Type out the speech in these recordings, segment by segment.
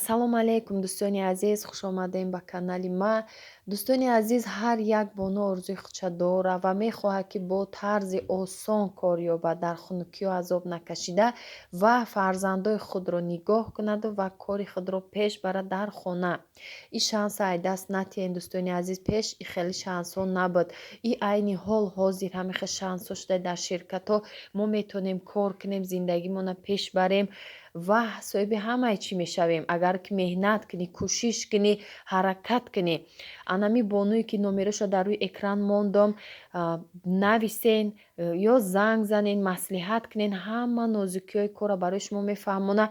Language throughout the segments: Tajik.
Ассалому алайкум дӯстони азиз, хушомадем ба канали ма. Дӯстони азиз, ҳар як боно орзуи худша дорад ва мехоҳад ки бо тарзи осон кор ёбад, дар хунукию азоб накашида ва фарзандои худро нигоҳ кунад ва кори худро пеш барад дар хона. И шанса ай даст натиҳен дӯстони азиз, пеш и хеле шансҳо набуд. И айни ҳол ҳозир ҳамихе шансҳо шуда дар ширкатҳо мо метонем кор кунем, зиндагимона пеш барем ва соҳиби ҳамаи чӣ мешавем. Агар ки меҳнат кунӣ, кӯшиш кунӣ, ҳаракат кунӣ. Анами бонуе ки номераша дар рӯи экран мондам, нависен ё занг занен, маслиҳат кунен, ҳама нозукиҳои корро барои шумо мефаҳмона.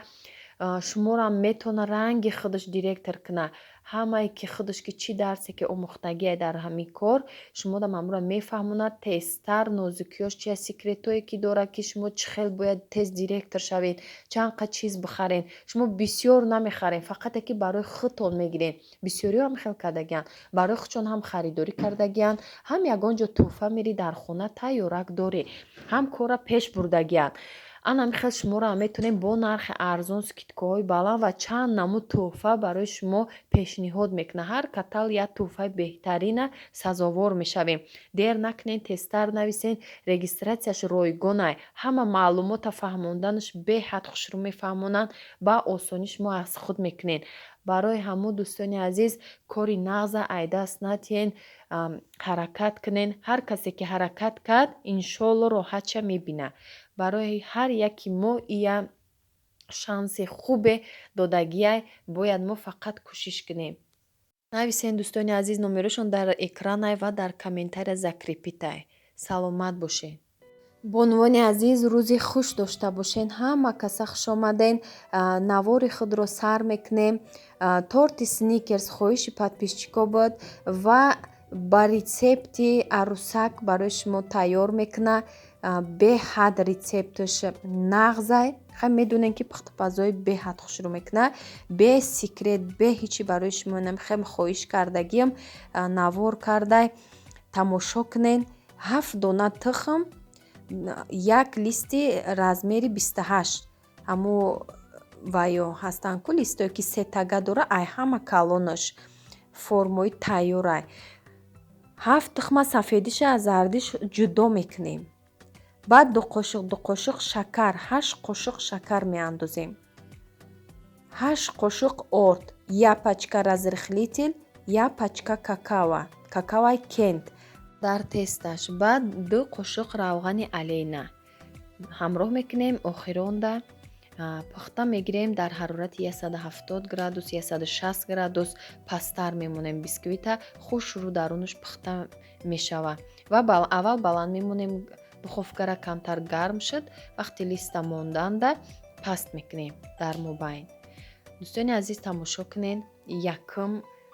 Шуморо метона ранги худаш директор куна. Ҳамае ки худаш ки чӣ дарсе ки омӯхтагие дар ҳамин кор шуморо мамура мефаҳмонад. Тезтар нозукиёш чия секретое ки дорад ки шумо чӣ хел бояд тез директор шавед, чанд қад чиз бихарен. Шумо бисёр намехарен, фақате ки барои худтон мегирен. Бисёриҳо ҳам хел кардагиянд, барои худшон ҳам харидорӣ кардагиянд, ҳам ягон ҷо тӯҳфа мери дар хона тайёрак дорӣ, ҳам корра пеш бурдагиянд. Ана михел шуморо ҳам метонем бо нархи арзон, скидкаҳои баланд ва чанд намуд тӯҳфа барои шумо пешниҳод мекунам. Ҳар катал як тӯҳфаи беҳтарина сазовор мешавем. Дер накунен, тезтар нависен, регистратсияш ройгонай. Ҳама маълумота фаҳмонданаш беҳад хушрӯ мефаҳмонанд, ба осонӣ шумо аз худ мекунен. Барои ҳамун дӯстони азиз, кори нағза айдаст натиҳен, ҳаракат кунен. Ҳар касе ки ҳаракат кард, иншоалло роҳатша мебина. Барои ҳар яки мо ия шанси хубе додагиай, бояд мо фақат кӯшиш кунем. Нависен дӯстони азиз, номерошон дар экранай ва дар комментария закрепитай. Саломат бошед. Бонувони азиз, рӯзи хуш дошта бошен. Ҳама каса хушомаден. Навори худро сар мекунем. торти сникерс хоҳиши подписчико буд ва ба рецепти арусак барои шумо тайёр мекуна. Беҳад рецепташ нағзай. Хай медонен ки пухтупазои беҳад хушрӯ мекуна. Бе секрет, бе ҳичи барои шумо хем хоҳиш кардагиям навор кардай. Тамошо кунен. 7 дона тухм, як листи размери 28. Ҳамо ваё ҳастанд ку листое ки сетага дора, ай ҳама калонаш формои тайёрай. 7 тухма сафедиша аз зардиш ҷудо мекунем. Баъд 2 қошуқ шакар, 8 қошуқ шакар меандозем. 8 қошуқ орд, я пачка разрыхлитель, я пачка какао кент дар тесташ. Баъд 2 қошуқ равғани алейна ҳамроҳ мекунем. Охиронда пухта мегирем дар ҳарорати 170 градус, 160 градус пасттар мемонем. Бисквита худ шурӯъ дарунаш пухта мешава ва аввал баланд мемонем. Духовкара камтар гарм шуд. Вақти листа монданда паст мекунем дар мобайн. дӯстони азиз, тамошо кунен. Якум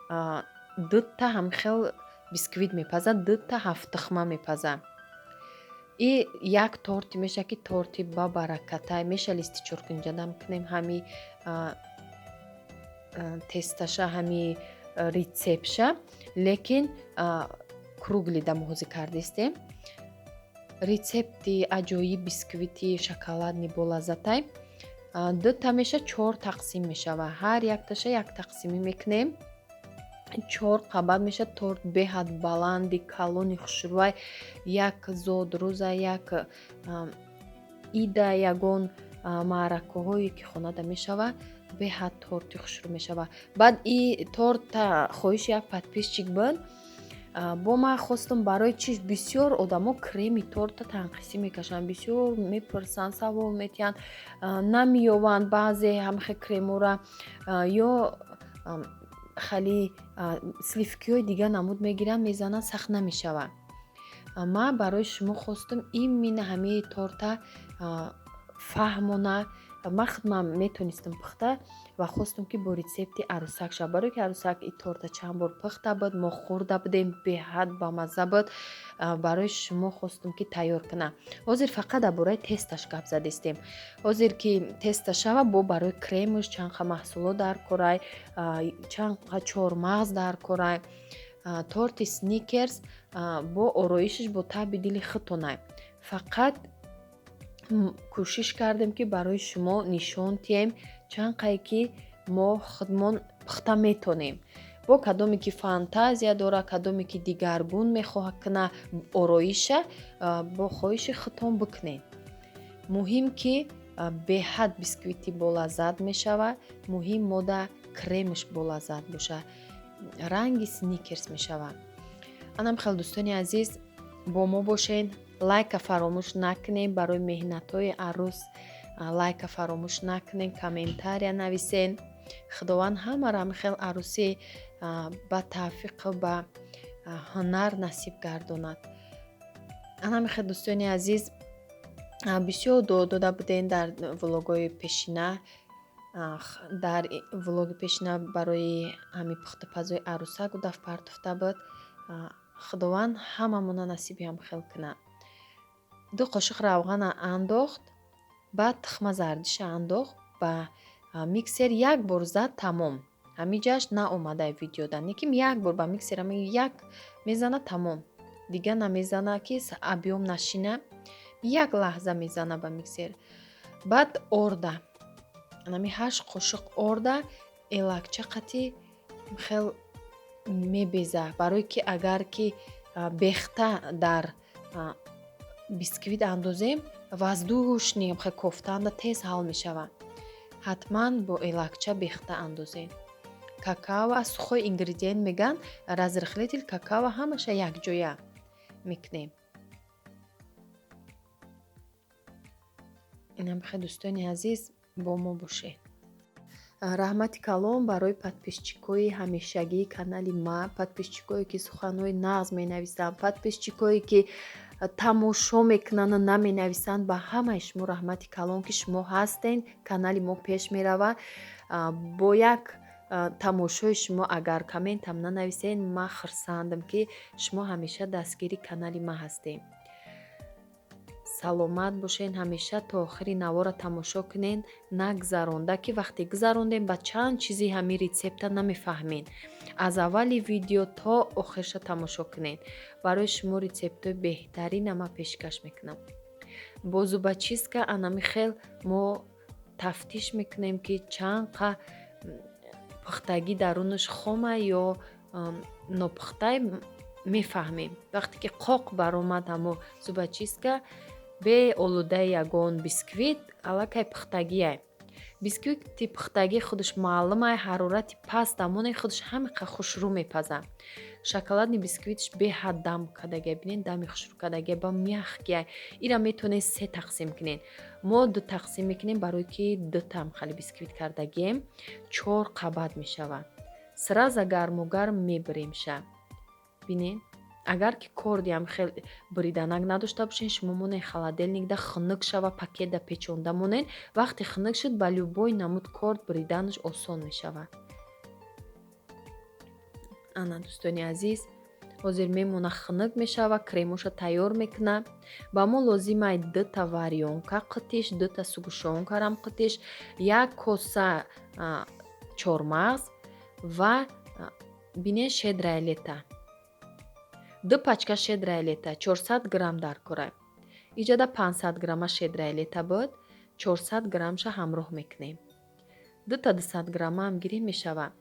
2 та ҳамхел бисквит мепазад, 2 та 7 тухма мепаза. И як торти меша ки торти ба баракатай меша. Листи чоркунҷадам кунем. Ҳами тесташа, ҳами рецептша, лекин круглида муҳози кардистем. Рецепти аҷоиб бисквити шоколадни болаззатай 2 та меша 4 тақсим мешава. Ҳар якташа як тақсимӣ мекунем. 4 қабат меша. торт беҳад баланди калони хушрӯай, як зодрӯза, як ида, ягон маъракаҳое ки хонада мешава. Беҳад торти хушрӯ мешава. Баъд и торта хоҳиши як подписчик буд. Бо ман хостам барои чӣ бисёр одамо креми торта танқисӣ мекашанд, бисёр мепурсанд, савол метиҳанд, намеёбанд баъзе ҳамихе кремора ё хали сливкиҳои дига намуд мегиранд, мезананд, сахт намешава. Ман барои шумо хостам именно ҳамаи торта фаҳмона. Ман худман метонистам пухта ва хостам ки бо рецепти арусак шав. Барои ки арусак и торта чанд бор пухта буд, мо хӯрда будем, беҳад бамазза буд. Барои шумо хостам ки тайёр кунам. Ҳозир фақат дар бораи тесташ гап задистем. Ҳозир ки теста шава, бо барои кремаш чандқа маҳсулот дар корай, чандқа чормағз дар корай. Торти сникерс бо ороишаш бо таби дили худтонай. Фақат кӯшиш кардем ки барои шумо нишон диҳем чанд қае ки мо худмон пухта метонем. бо кадоме ки фантазия дора, кадоме ки дигаргун мехоҳад кина ороиша, бо хоҳиши худтон бикунед. муҳим ки беҳад бисквити болаззат мешавад, муҳим мода кремаш болаззат боша, ранги сникерс мешавад. анам хел дӯстони азиз, бо мо бошен, лайка фаромӯш накунем, барои меҳнатҳои арӯс лайка фаромӯш накунем, комментария нависен. худованд ҳамаро ҳамихел арӯсӣ ба тавфиқу ба ҳунар насиб гардонад. анамихел дӯстони азиз, бисёр дуо дода будем дар влогҳои пешина. дар влоги пешина барои ҳамин пухтупазҳои арӯса гудаф партофта буд. худованд ҳамамона насиби ҳамхел кунад. 2 қошиқ равғана андохт, баъд тухма зардиша андохт, ба миксер як бор зад, тамом. ҳамиҷаш наомада видеода, лекин як бор ба миксер як мезана, тамом. дига намезана ки абём нашина, як лаҳза мезана ба миксер. баъд орда, нами 8 қошиқ орда элакча қати хел мебеза, барое ки агар ки бехта дар бисквит андозем, воздушни кофтаанда тез ҳал мешавад. ҳатман бо элакча бехта андозем. какао сухой ингредиент меган, разрыхлитель какао ҳамаша якҷоя мекунем. инам хе дӯстони азиз, бо мо бошед. раҳмати калон барои подписчикои ҳамешагии канали ма, подписчикое ки суханҳои нағз менависанд, подписчикое ки тамошо мекунанду наменависанд, ба ҳамаи шумо раҳмати калон ки шумо ҳастен. канали мо пеш меравад. бо як тамошои шумо агар комментам нанависен, ма хурсандам ки шумо ҳамеша дастгири канали ма ҳастем. саломат бошен, ҳамеша то охири навора тамошо кунен, нагзаронда ки вақте гузарондем ба чанд чизи ҳамин рецепта намефаҳмед. аз аввали видео то охирша тамошо кунен. барои шумо рецептҳои беҳтарина ма пешкаш мекунам. бо зубочистка анами хел мо тафтиш мекунем ки чанд қа пухтагӣ дарунаш хома ё нопухтай мефаҳмем. вақте ки қоқ баромад ҳамо зубочистка, бе олудаи ягон бисквит аллакай пухтагие. бисквити пухтагӣ худаш маълумай, ҳарорати паст дамони худаш ҳамиқа хушрӯ мепаза. шоколадни бисквитш беҳад дам кардагия, бинед дами хушрӯ кардагия ба мяхкия. ира метавонед 3 тақсим кунед. мо 2 тақсим мекунем, барое ки 2 тамхали бисквит кардагием, 4 қабат мешавад. сразу гармугарм мебиремша. бинед, агар ки корди ам хел буриданак надошта бошен, шумо монед холодильникда хунук шава, пакетда печонда монед. вақте хунук шуд, ба любой намуд корд буриданаш осон мешавад. ана дӯстони азиз, ҳозир мемона хунук мешава, кремоша тайёр мекуна. ба мо лозимай 2 та варёнка қитиш, 2 та сугушонкарам қитиш, 1 коса чормағз ва бинед шедрая лета. 2 пачка шедрая лета, 400 грамм дар кора. иҷода 500 грамма шедрая лета буд, 400 граммша ҳамроҳ мекунем. 2 та 200 грамма ҳам гирем мешавад.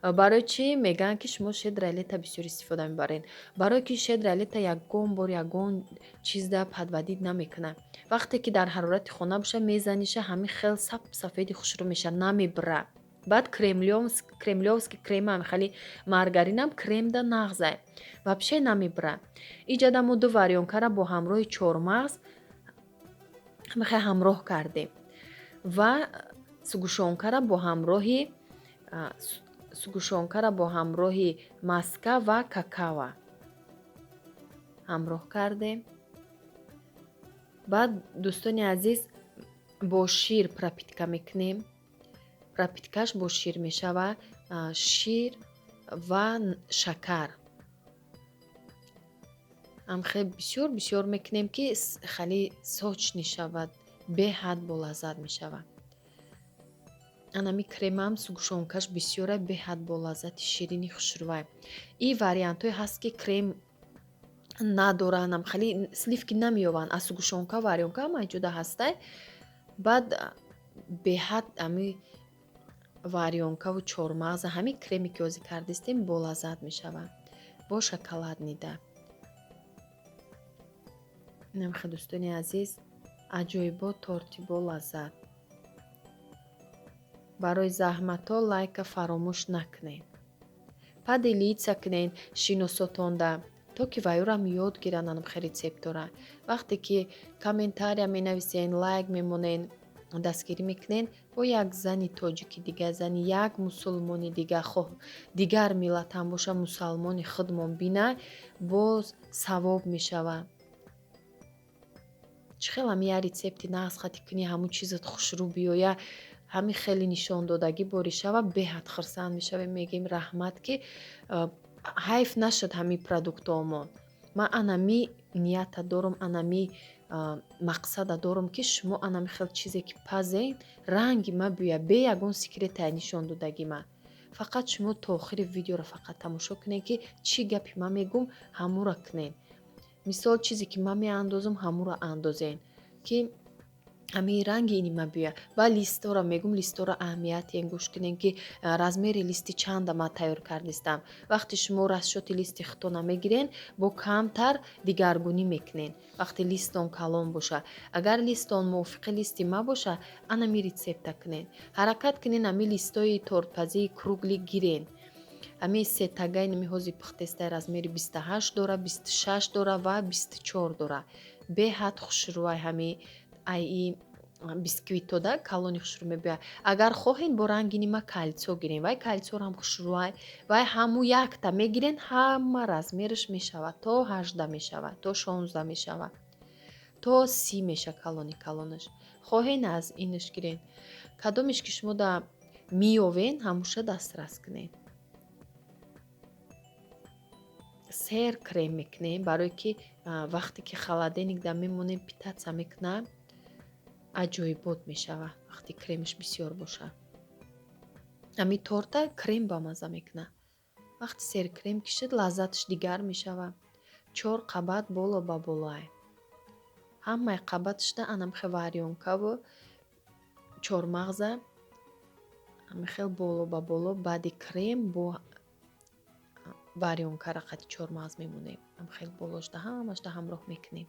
барои чӣ меган ки шумо шедрая лета бисёр истифода мебаред? барое ки шедрая лета ягон бор ягон чизда падвадид намекунад. вақте ки дар ҳарорати хона боша, мезаниша, ҳамин хел сафеди хушрӯ меша, намебира. баъд кремлёвский крема, хали маргаринам кремда нағзай, вообще намебира. иҷода мо 2 варёнкара бо ҳамроҳи чормағз мехай ҳамроҳ кардем ва сугушонкара бо ҳамроҳи маска ва какао ҳамроҳ кардем. баъд дӯстони азиз, бо шир пропитка мекунем. пропиткаш бо шир мешавад, шир ва шакар. ам хел бисёр мекунем ки хали сочни шавад, беҳад болаззат мешавад. анами кремам сугушонкаш бисёра беҳад болаззати ширини хушрӯвай. ин вариантҳое ҳаст ки крем надоранам, хали сливки намеёванд, аз сугушонка варёнка ҳама ҷуда ҳастай. баъд беҳад ами варёнкаву чормағза ҳамин креми ки озӣ кардистем болаззат мешавад бо шоколад нида. намха дӯстони азиз, аҷоибот торти бо лаззат. барои заҳматҳо лайка фаромӯш накунед. поделиться кунед шиносотонда, то ки вайёрам ёд гиранд намха рецептора. вақте ки комментария менависен, лайк мемонен, дастгирӣ мекунен бо як зани тоҷики дига, зани як мусулмони дига, хоҳ дигар миллатам боша, мусалмони худмон бина, боз савоб мешавад. чӣ хел ҳами як рецепти нағз хати кунӣ, ҳамун чизат хушрӯ биёя, ҳамин хеле нишондодагӣ борӣ шава, беҳад хурсанд мешавем, мегӯем раҳмат ки ҳайф нашуд ҳамин продуктҳомон. ман анами нията дорам, анами мақсада дорам ки шумо анами хел чизе ки пазен ранги ма биёя, бе ягон секретае нишондодагӣ ма. фақат шумо то охири видеоро фақат тамошо кунед ки чӣ гапи ман мегӯм ҳамура кунед. мисол чизе ки ман меандозам ҳамура андозен ки ҳамин ранги ини ма биёя. ба листора мегӯм, листора аҳамият ен гӯш кунем ки размери листи чанда ман тайёр кардистам. вақте шумо расшоти листи худтона мегирен, бо камтар дигаргунӣ мекунен. вақте листон калон боша, агар листон мувофиқи листи ма боша, анами рецепта кунен. ҳаракат кунен ҳами листои тортпазии кругли гирен. ҳамин сетагай нами ҳози пухтестаи размери 28 дора, 26 дора ва 24 дора. беҳад хушрӯай ҳами айи бисквитода калони хушрӯ мебиёяд. агар хоҳед бо ранги нима кальцо гирен, вай кальцоро ҳам хушрӯай, вай ҳамун якта мегирен, ҳама размераш мешавад, то 18 мешавад, то 16 мешавад, то 30 меша калонаш. хоҳен аз инаш гирен. кадомеш ки шумо да миёвен, ҳамуша дастрас кунед. сер крем мекунем, барое ки вақте ки халаденик да мемонем, питаться мекунам, аҷоибот мешавад вақте кремаш бисёр боша. ҳамин торта крем ба мазза мекунад. вақте сер крем кишид, лаззаташ дигар мешавад. 4 қабат боло ба болоай. ҳамаи қабаташда анамхе варёнкаву чормағза ҳамихел боло ба боло, баъди крем бо варёнкара қати чормағз мемонем. ҳамхел болошда ҳамашда ҳамроҳ мекунем.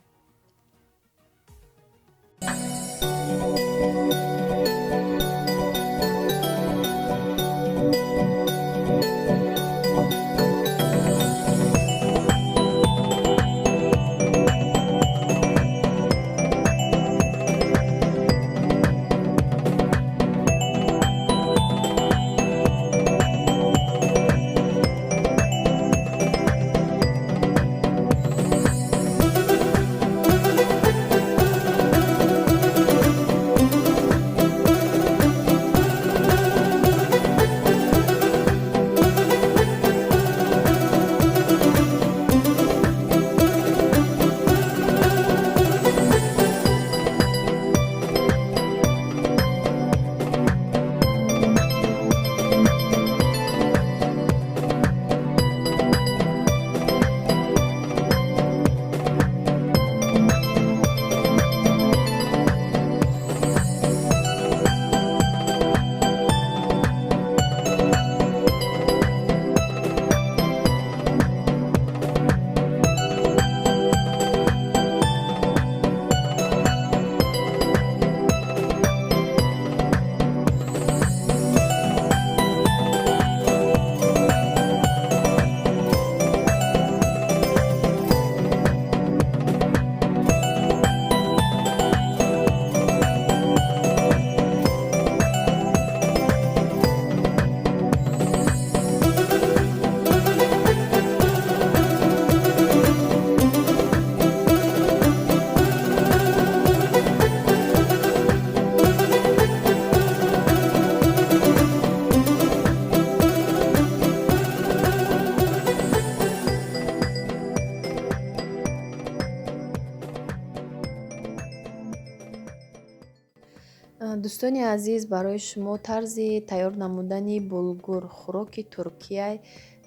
дӯстони азиз, барои шумо тарзи тайёр намудани булгур хӯроки Туркияи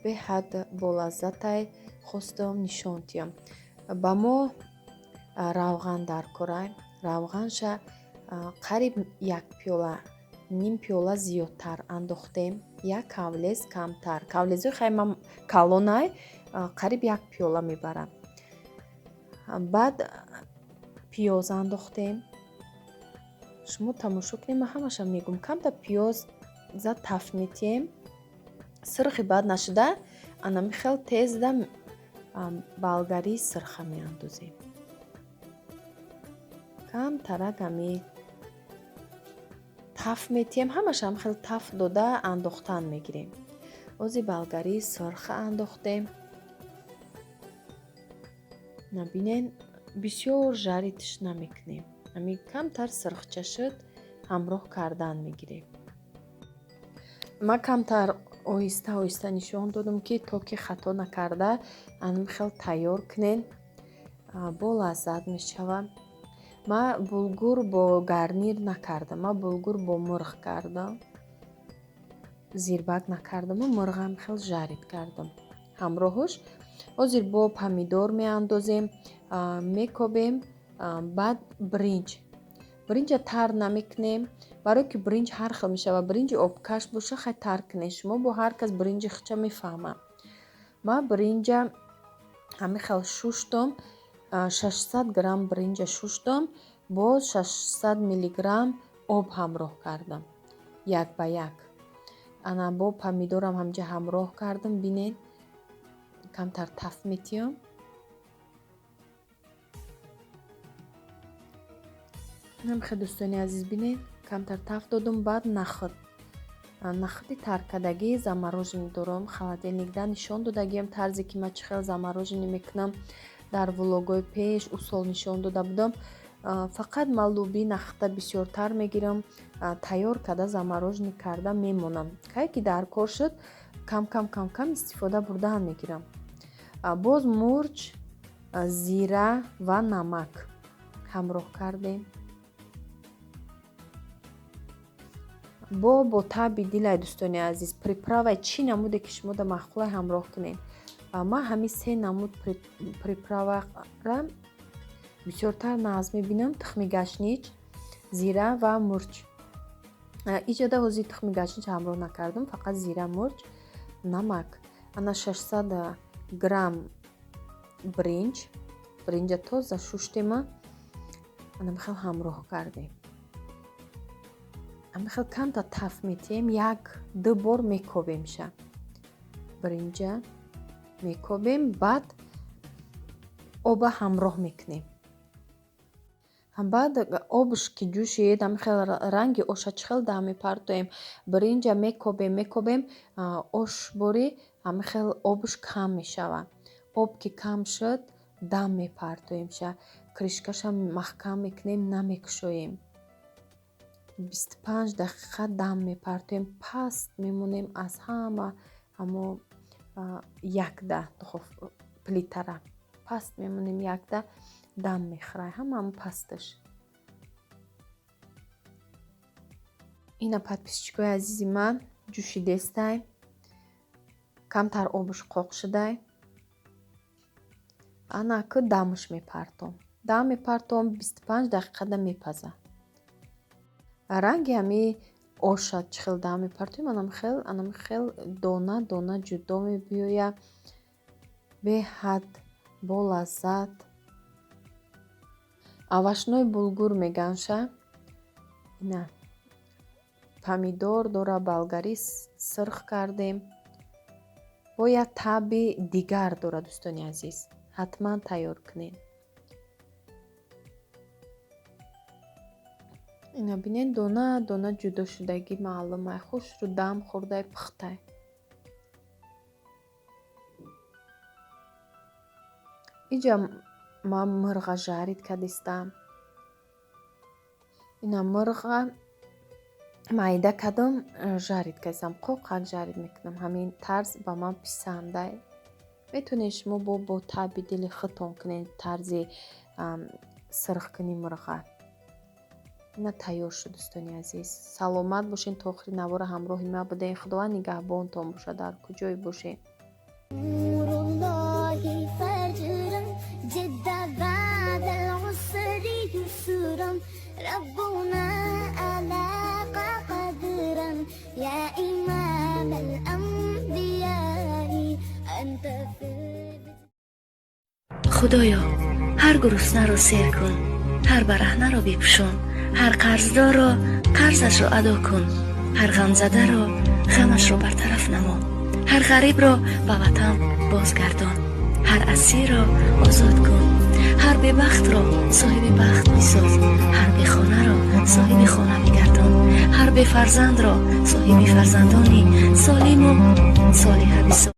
беҳад болаззатай хостам нишон диҳам. ба мо равған дар корай. равғанша қариб 1 пиёла ним пиёла зиёдтар андохтем, як кавлез камтар. Кавлезои хай ман калонай қариб 1 пиёла мебарам. баъд пиёз андохтем. шумо тамошо кунед, ман ҳамаша мегӯм. Камтар пиёз зад тафт метиҳем. сирхи баъд нашуда анами хел тезда болгарии сирха меандозем. камтарак ами тафт метиҳем. ҳамашам хел тафт дода андохтан мегирем. ози болгарии сирха андохтем. набинен бисёр жаритш намекунем. ами камтар сирхча шуд, ҳамроҳ кардан мегирем. ман камтар оҳиста оҳиста нишон додам ки то ки хато накарда анами хел тайёр кунен, бо лаззат мешавад. ман булгур бо гарнир накардам. ман булгур бо мурғ кардам. зирбак накардам, мурғам хел жарит кардам ҳамроҳуш. ҳозир бо помидор меандозем, мекобем. баъд бринҷа тар намекунем, барое ки бринҷ ҳар хел мешавад. бринҷи обкаш боша хай тар кунед. шумо бо ҳар кас бринҷи хича мефаҳмад. ман бринҷа ҳами хел шуштам. 600 грамм бринҷа шуштам, бо 600 миллиграмм об ҳамроҳ кардам, як ба як. ана бо помидорам ҳамҷа ҳамроҳ кардам. бинед камтар тафт метиҳам. намехе дӯстони азиз, бинед камтар тафт додам. баъд нахити таркадагӣ замороженӣ дорам. холодильникда нишон додагиам тарзе ки ман чӣ хел замороженӣ мекунам. дар влогои пеш усол нишон дода будам. фақат ман луби нахита бисёртар мегирам, тайёр карда замороженӣ карда мемонам. кае ки дар кор шуд, кам истифода бурдан мегирам. боз мурч, зира ва намак ҳамроҳ кардем. бо таби дилай дӯстони азиз, приправаи чӣ намуде ки шумо да махқулай ҳамроҳ кунед. ман ҳамин 3 намуд приправаро бисёртар нағз мебинам. тухми гашнич, зира ва мурч. иҷода ҳозир тухми гашнич ҳамроҳ накардам, фақат зира, мурч, намак. ана 600 грамм бринҷа тоза шуштема. ана михел ҳамроҳ кардем. амихел камтар тафт метиҳем, 1-2 бор мекобемша. бринҷа мекобем, баъд оба ҳамроҳ мекунем. баъд обш ки ҷӯшид, амихел ранги оша чӣ хел дар мепартоем. бринҷа мекобем, ош бори амихел обш кам мешавад. об ки кам шуд, дам мепартоемша. кришкаша маҳкам мекунем, намекушоем. 25 дақиқа дам мепартоем. паст мемонем аз ҳамо якда плитара паст мемонем, якда дам мехӯрад, ҳамаам пасташ. ина подписчикои азизи ман ҷӯшидестай, камтар обш қоқ шудай. ана ку дамш мепартом. 25 дақиқада мепаза. ранги ҳами оша чӣ хел дам мепартоем, анами хел дона дона ҷудо мебиёя, беҳад бо лаззат. авашнои булгур меганша. ина помидор дора, болгарӣ сирх кардем. бо як таби дигар дора дӯстони азиз. ҳатман тайёр кунед. ина бинед дона дона ҷудо шудагӣ маълумай, хушрӯ дам хӯрдай пухтай. иҷа ман мурға жарит кардистам. ина мурға майда кардам, жарит кардистам. қоқак жарит мекунам. ҳамин тарз ба ман писандай. метавонед шумо бо таби дили худтон кунед тарзи сирх кунӣ мурға. ина тайёр шуд дӯстони азиз. саломат бошед. то охири навора ҳамроҳи ман будед. худованд нигаҳбонтон бошад дар куҷое бошед. ربنا على قدر خدایا هر گرسنه را سیر کن، هر برهنه را بپوشان، هر قرضدار را قرضش را ادا کن، هر غمزده را غمش را برطرف نما، هر غریب را به وطن بازگردان، هر اسیر را آزاد کن، هر بخت را صاحب بخت بساز، هر بیخانه را صاحب خانه بگردان، هر بفرزند را صاحب فرزندانی سالم و صالحه بساز.